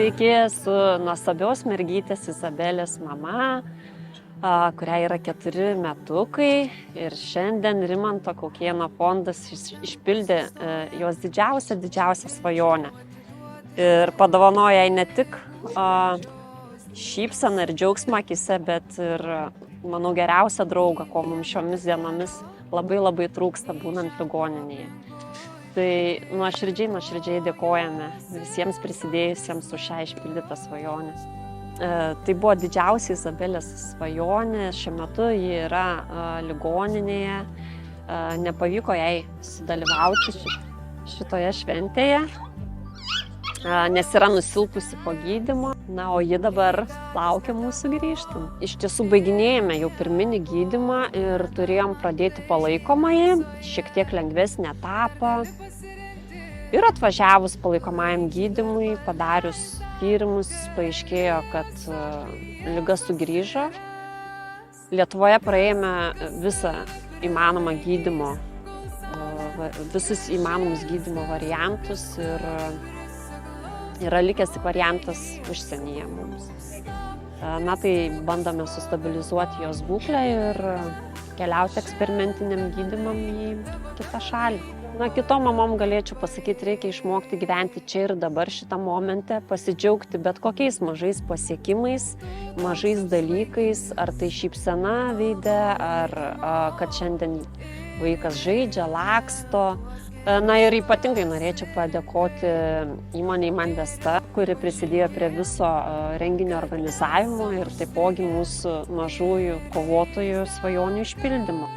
Sveiki, su nuostabios mergytės Izabelės mama, kuriai yra 4 metukai. Ir šiandien Rimanto Kaukėno fondas išpildė jos didžiausią svajonę. Ir padovanojo jai ne tik šypseną ir džiaugsmą akyse, bet ir, manau, geriausią draugą, ko mums šiomis dienomis labai trūksta būnant ligoninėje. Tai nuoširdžiai dėkojame visiems prisidėjusiems už šią išpildytą svajonę. Tai buvo didžiausia Izabelės svajonė. Šiuo metu ji yra ligoninėje. Nepavyko jai sudalyvauti šitoje šventėje, nes yra nusilpusi po gydymo. Na, o ji dabar laukia mūsų grįžtant. Iš tiesų baiginėjame jau pirminį gydymą ir turėjom pradėti palaikomąjį, šiek tiek lengvesnį etapą. Ir atvažiavus palaikomajam gydymui, padarius tyrimus, paaiškėjo, kad liga sugrįžo. Lietuvoje praėjome visus įmanomus gydymo variantus ir yra likęs tik variantas užsienyje mums. Na, tai bandome sustabilizuoti jos būklę ir keliauti eksperimentiniam gydymam į kitą šalį. Na, kitom mamom galėčiau pasakyti, reikia išmokti gyventi čia ir dabar šitą momentą, pasidžiaugti bet kokiais mažais pasiekimais, mažais dalykais, ar tai šypsena veide, ar kad šiandien vaikas žaidžia, laksto. Na ir ypatingai norėčiau padėkoti įmonei Mandesta, kuri prisidėjo prie viso renginio organizavimo ir taipogi mūsų mažųjų kovotojų svajonių išpildymo.